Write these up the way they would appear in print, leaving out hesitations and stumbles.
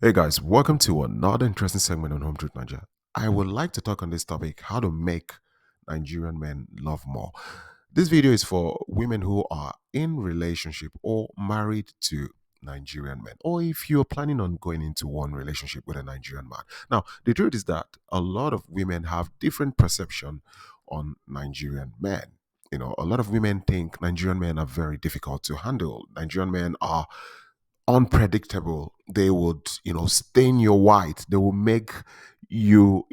Hey guys, welcome to another interesting segment on Home Truth Nigeria. I would like to talk on this topic how to make Nigerian men love more. This video is for women who are in relationship or married to Nigerian men, or if you're planning on going into one relationship with a Nigerian man. Now, the truth is that a lot of women have different perception on Nigerian men. A lot of women think Nigerian men are very difficult to handle. Nigerian men are unpredictable. They would, stain your white. They will make you,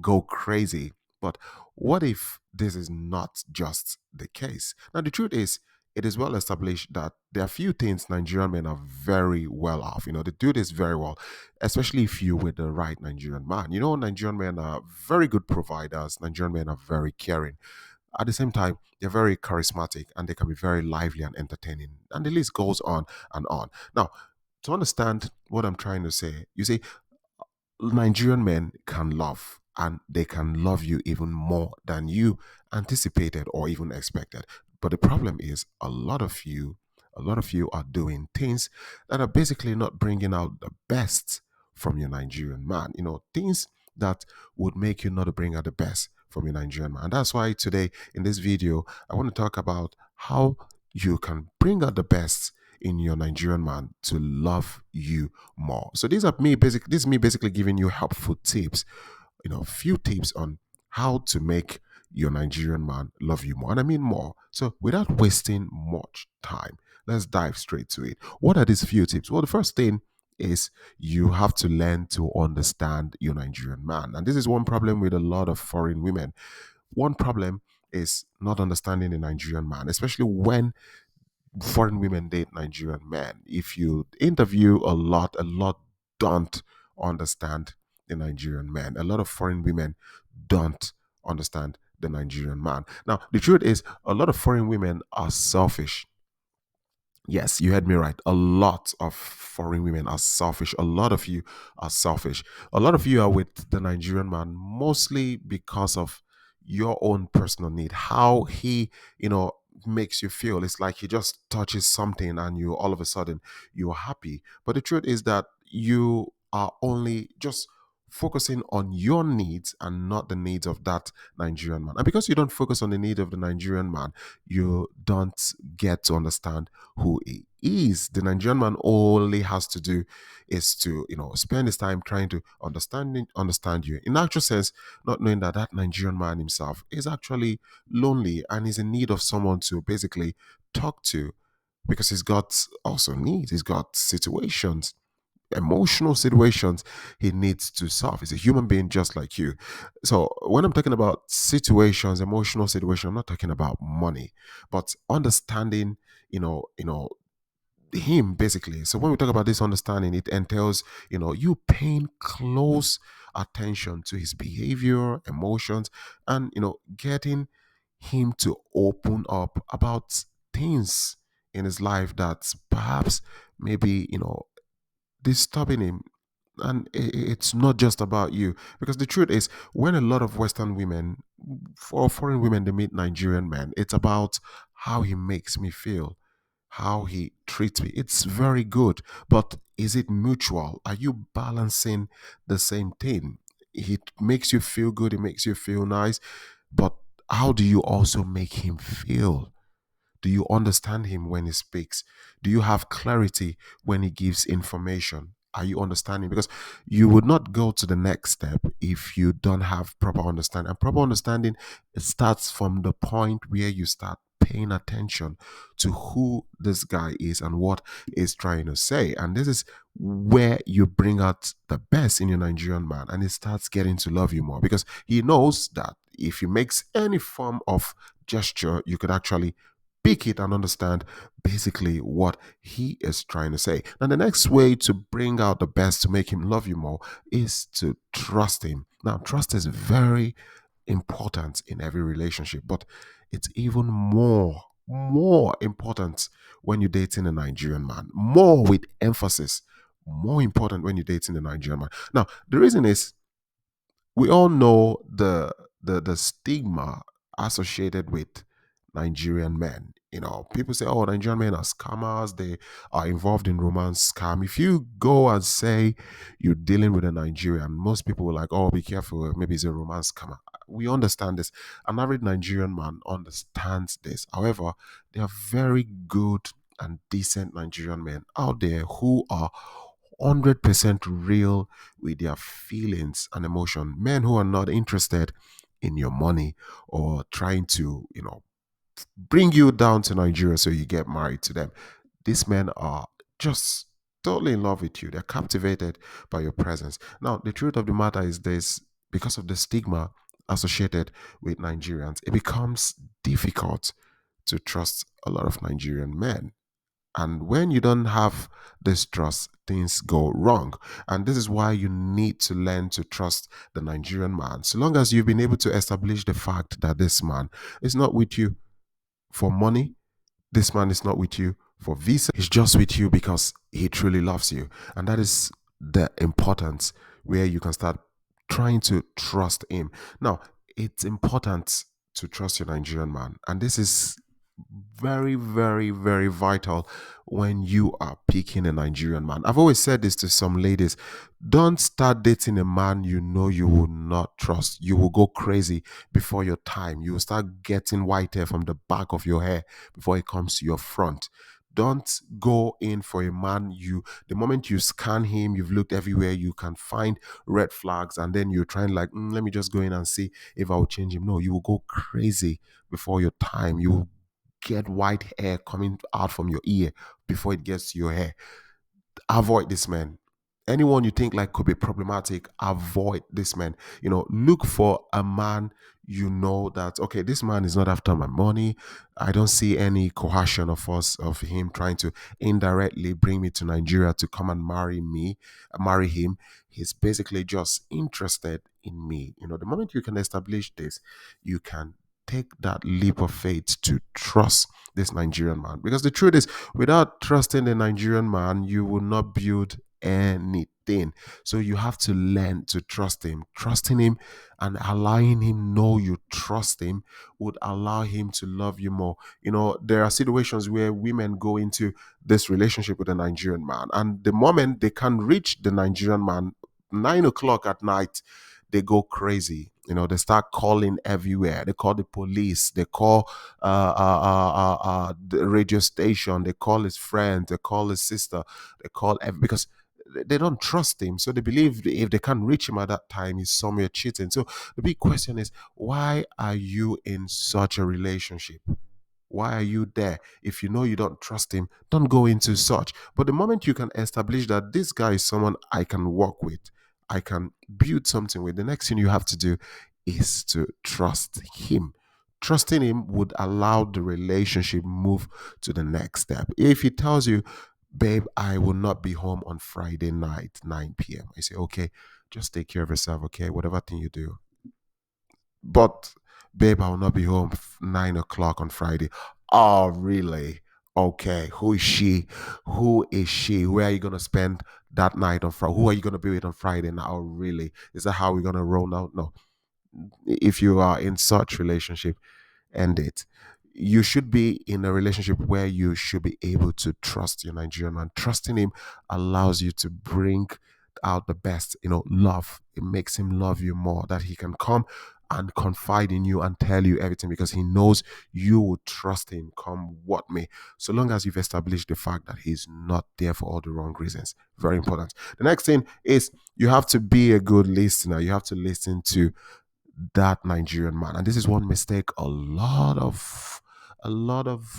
go crazy. But what if this is not just the case? Now, the truth is, it is well established that there are few things Nigerian men are very well off. They do this very well, especially if you with the right Nigerian man. Nigerian men are very good providers. Nigerian men are very caring. At the same time, they're very charismatic and they can be very lively and entertaining. And the list goes on and on. Now, to understand what I'm trying to say, you see, Nigerian men can love and they can love you even more than you anticipated or even expected. But the problem is a lot of you are doing things that are basically not bringing out the best from your Nigerian man. Things that would make you not bring out the best from your Nigerian man. And that's why today in this video, I want to talk about how you can bring out the best in your Nigerian man to love you more. So this is me basically giving you helpful tips, few tips on how to make your Nigerian man love you more. And I mean more. So without wasting much time, let's dive straight to it. What are these few tips? Well, the first thing is you have to learn to understand your Nigerian man. And this is one problem with a lot of foreign women. One problem is not understanding the Nigerian man, especially when foreign women date Nigerian men. If you interview a lot don't understand the Nigerian man. A lot of foreign women don't understand the Nigerian man. Now, the truth is, a lot of foreign women are selfish. Yes, you heard me right. A lot of foreign women are selfish. A lot of you are selfish. A lot of you are with the Nigerian man mostly because of your own personal need. How he, makes you feel. It's like he just touches something and you all of a sudden you're happy. But the truth is that you are only just focusing on your needs and not the needs of that Nigerian man. And because you don't focus on the need of the Nigerian man, you don't get to understand who he is. The Nigerian man only has to do is to, spend his time trying to understand you. In actual sense, not knowing that that Nigerian man himself is actually lonely and is in need of someone to basically talk to because he's got also needs, he's got situations, emotional situations he needs to solve. He's a human being just like you. So when I'm talking about situations, emotional situation, I'm not talking about money, but understanding, him basically. So when we talk about this understanding, it entails, you paying close attention to his behavior, emotions, and getting him to open up about things in his life that perhaps maybe disturbing him. And it's not just about you, because the truth is, when a lot of Western women or foreign women they meet Nigerian men, it's about how he makes me feel, how he treats me. It's very good, but is it mutual? Are you balancing the same thing? He makes you feel good, it makes you feel nice, but how do you also make him feel? Do you understand him when he speaks? Do you have clarity when he gives information? Are you understanding? Because you would not go to the next step if you don't have proper understanding. And proper understanding, it starts from the point where you start paying attention to who this guy is and what he's trying to say. And this is where you bring out the best in your Nigerian man, and he starts getting to love you more because he knows that if he makes any form of gesture, you could actually pick it and understand basically what he is trying to say. Now, the next way to bring out the best to make him love you more is to trust him. Now, trust is very important in every relationship, but it's even more important when you're dating a Nigerian man. More with emphasis. More important when you're dating a Nigerian man. Now, the reason is we all know the stigma associated with Nigerian men. People say, oh, Nigerian men are scammers. They are involved in romance scam. If you go and say you're dealing with a Nigerian, most people will like, oh, be careful. Maybe it's a romance scammer. We understand this. An average Nigerian man understands this. However, there are very good and decent Nigerian men out there who are 100% real with their feelings and emotion. Men who are not interested in your money or trying to, bring you down to Nigeria so you get married to them. These men are just totally in love with you. They're captivated by your presence. Now, the truth of the matter is this: because of the stigma associated with Nigerians, it becomes difficult to trust a lot of Nigerian men. And when you don't have this trust, things go wrong. And this is why you need to learn to trust the Nigerian man. So long as you've been able to establish the fact that this man is not with you for money, this man is not with you for visa. He's just with you because he truly loves you. And that is the importance where you can start trying to trust him. Now, it's important to trust your Nigerian man. And this is very, very, very vital when you are picking a Nigerian man. I've always said this to some ladies: don't start dating a man you know you will not trust. You will go crazy before your time. You will start getting white hair from the back of your hair before it comes to your front. Don't go in for a man the moment you scan him, you've looked everywhere, you can find red flags, and then you're trying like, let me just go in and see if I'll change him. No, you will go crazy before your time. You will get white hair coming out from your ear before it gets to your hair. Avoid this man. Anyone you think like could be problematic, avoid this man. Look for a man you know that, okay, this man is not after my money. I don't see any coercion of him trying to indirectly bring me to Nigeria to come and marry him. He's basically just interested in me. The moment you can establish this, you can take that leap of faith to trust this Nigerian man. Because the truth is, without trusting the Nigerian man, you will not build anything. So you have to learn to trust him. Trusting him and allowing him know you trust him would allow him to love you more. There are situations where women go into this relationship with a Nigerian man, and the moment they can reach the Nigerian man, 9 o'clock at night, they go crazy. They start calling everywhere. They call the police. They call the radio station. They call his friend. They call his sister. They call because they don't trust him. So they believe if they can't reach him at that time, he's somewhere cheating. So the big question is, why are you in such a relationship? Why are you there? If you know you don't trust him, don't go into such. But the moment you can establish that this guy is someone I can work with, I can build something with, the next thing you have to do is to trust him. Trusting him would allow the relationship move to the next step. If he tells you, babe, I will not be home on Friday night, 9 p.m. I say, okay, just take care of yourself, okay? Whatever thing you do. But babe, I will not be home 9 o'clock on Friday. Oh, really? Okay. Who is she? Who is she? Where are you gonna spend that night on Friday? Who are you gonna be with on Friday now? Oh, really? Is that how we're gonna roll now? No. If you are in such relationship, end it. You should be in a relationship where you should be able to trust your Nigerian man. Trusting him allows you to bring out the best, love. It makes him love you more, that he can come and confide in you and tell you everything because he knows you will trust him come what may. So long as you've established the fact that he's not there for all the wrong reasons. Very important. The next thing is you have to be a good listener. You have to listen to that Nigerian man. And this is one mistake a lot of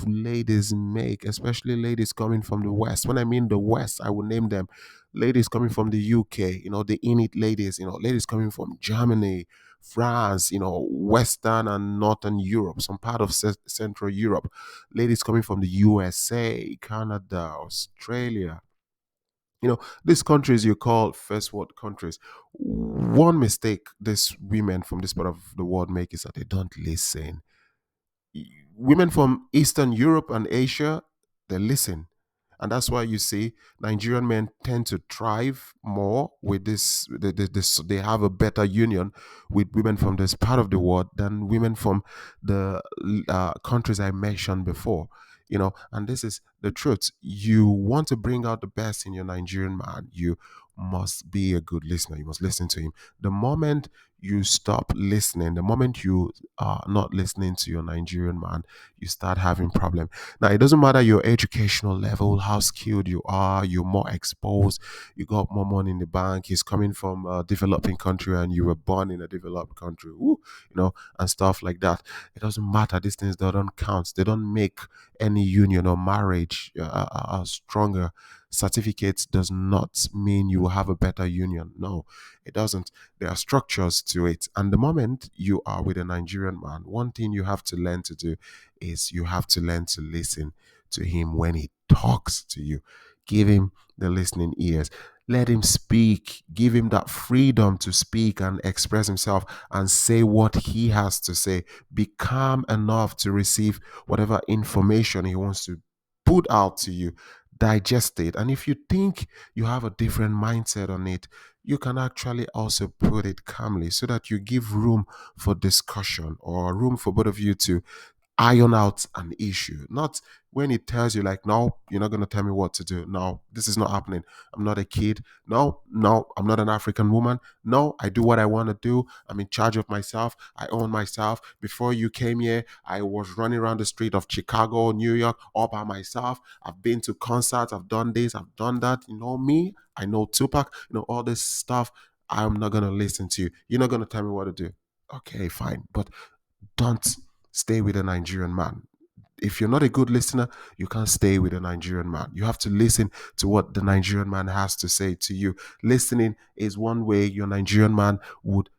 ladies make, especially ladies coming from the West. When I mean the West, I will name them ladies coming from the UK, the in it ladies, ladies coming from Germany, France, Western and Northern Europe, some part of Central Europe, ladies coming from the USA, Canada, Australia, these countries you call first world countries. One mistake these women from this part of the world make is that they don't listen. Women from Eastern Europe and Asia, they listen. And that's why you see Nigerian men tend to thrive more with they have a better union with women from this part of the world than women from the countries I mentioned before. And this is the truth. You want to bring out the best in your Nigerian man, you must be a good listener. You must listen to him. The moment you stop listening, the moment you are not listening to your Nigerian man, you start having problem. Now, it doesn't matter your educational level, how skilled you are, you're more exposed, you got more money in the bank, he's coming from a developing country and you were born in a developed country, and stuff like that. It doesn't matter. These things, they don't count. They don't make any union or marriage stronger. Certificates does not mean you will have a better union. No, it doesn't. There are structures to it. And the moment you are with a Nigerian man, one thing you have to learn to do is you have to learn to listen to him when he talks to you. Give him the listening ears. Let him speak. Give him that freedom to speak and express himself and say what he has to say. Be calm enough to receive whatever information he wants to put out to you. Digest it. And if you think you have a different mindset on it, you can actually also put it calmly so that you give room for discussion or room for both of you to iron out an issue. Not when it tells you, like, no, you're not going to tell me what to do. No, this is not happening. I'm not a kid. No, no, I'm not an African woman. No, I do what I want to do. I'm in charge of myself. I own myself. Before you came here, I was running around the street of Chicago, New York, all by myself. I've been to concerts. I've done this. I've done that. You know me. I know Tupac. All this stuff. I'm not going to listen to you. You're not going to tell me what to do. Okay, fine. But don't stay with a Nigerian man. If you're not a good listener, you can't stay with a Nigerian man. You have to listen to what the Nigerian man has to say to you. Listening is one way your Nigerian man would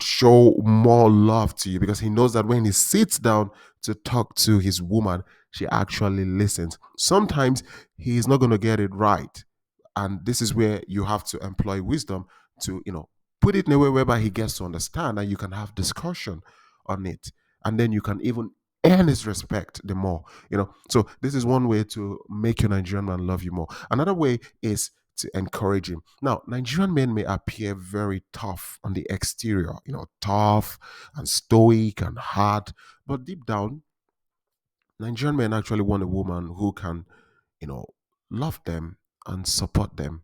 show more love to you, because he knows that when he sits down to talk to his woman, she actually listens. Sometimes he is not going to get it right, and this is where you have to employ wisdom to put it in a way whereby he gets to understand, and you can have discussion on it, and then you can even earn his respect the more. So this is one way to make your Nigerian man love you more. Another way is to encourage him. Now, Nigerian men may appear very tough on the exterior, tough and stoic and hard, but deep down, Nigerian men actually want a woman who can, you know love them and support them.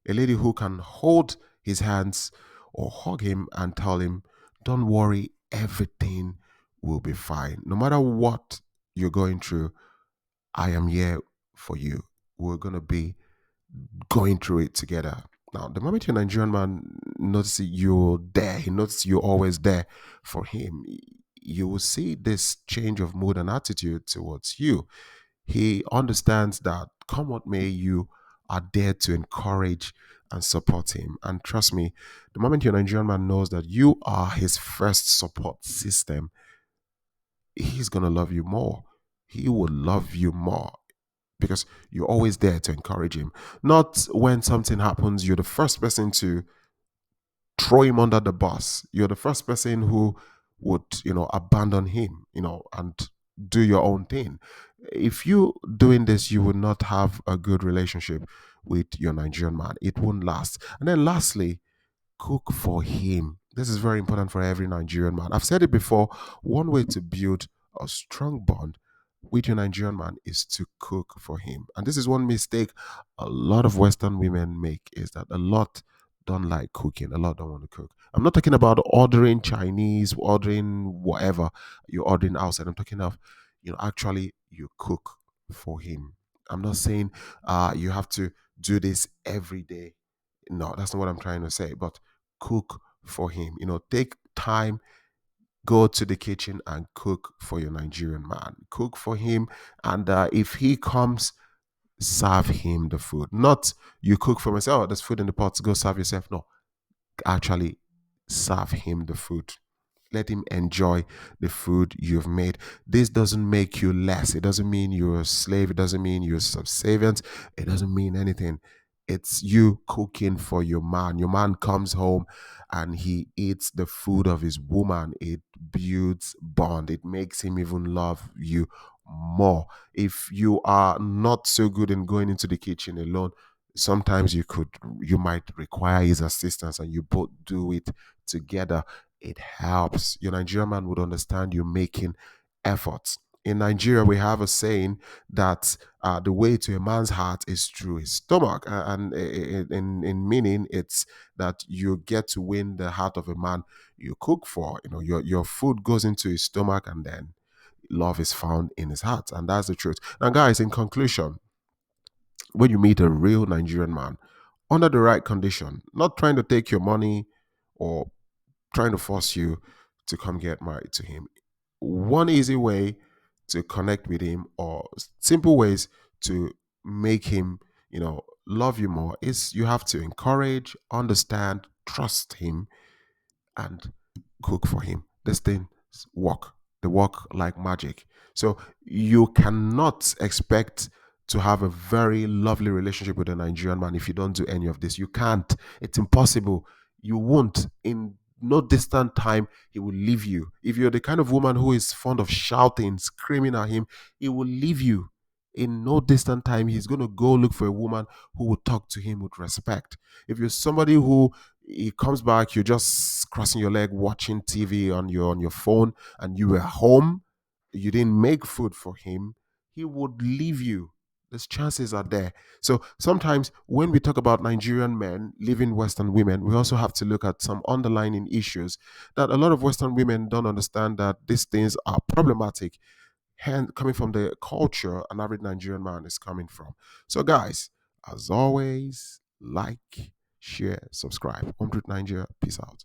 A lady who can hold his hands or hug him and tell him, don't worry, everything will be fine. No matter what you're going through, I am here for you. We're going to be going through it together. Now, the moment your Nigerian man notices you're there, he notices you're always there for him, you will see this change of mood and attitude towards you. He understands that, come what may, you are there to encourage and support him. And trust me, the moment your Nigerian man knows that you are his first support system, he's going to love you more. He will love you more because you're always there to encourage him. Not when something happens, you're the first person to throw him under the bus. You're the first person who would, abandon him, and do your own thing. If you doing this, you will not have a good relationship with your Nigerian man. It won't last. And then lastly, cook for him. This is very important for every Nigerian man. I've said it before. One way to build a strong bond with your Nigerian man is to cook for him. And this is one mistake a lot of Western women make, is that a lot don't like cooking. A lot don't want to cook. I'm not talking about ordering Chinese, ordering whatever you're ordering outside. I'm talking of, actually you cook for him. I'm not saying you have to do this every day. No, that's not what I'm trying to say. But cook for him. Take time, go to the kitchen and cook for your Nigerian man. Cook for him, and if he comes, serve him the food. Not you cook for myself. Oh, there's food in the pot. Go serve yourself. No, actually serve him the food. Let him enjoy the food you've made. This doesn't make you less. It doesn't mean you're a slave. It doesn't mean you're subservient. It doesn't mean anything. It's you cooking for your man. Your man comes home and he eats the food of his woman. It builds bond. It makes him even love you more. If you are not so good in going into the kitchen alone, sometimes you might require his assistance, and you both do it together. It helps. Your Nigerian man would understand you making efforts. In Nigeria, we have a saying that the way to a man's heart is through his stomach, and in meaning, it's that you get to win the heart of a man you cook for. You know, your food goes into his stomach, and then love is found in his heart, and that's the truth. Now, guys, in conclusion, when you meet a real Nigerian man under the right condition, not trying to take your money or trying to force you to come get married to him, one easy way to connect with him, or simple ways to make him, love you more, is you have to encourage, understand, trust him, and cook for him. These things work. They work like magic. So you cannot expect to have a very lovely relationship with a Nigerian man if you don't do any of this. You can't. It's impossible. You won't. In no distant time, he will leave you. If you're the kind of woman who is fond of shouting, screaming at him, he will leave you. In no distant time, he's going to go look for a woman who will talk to him with respect. If you're somebody who he comes back, you're just crossing your leg watching TV on your phone, and you were home, you didn't make food for him, he would leave you. Those chances are there. So sometimes when we talk about Nigerian men leaving Western women, we also have to look at some underlying issues that a lot of Western women don't understand, that these things are problematic, and coming from the culture an average Nigerian man is coming from. So, guys, as always, like, share, subscribe. Home Truth Nigeria. Peace out.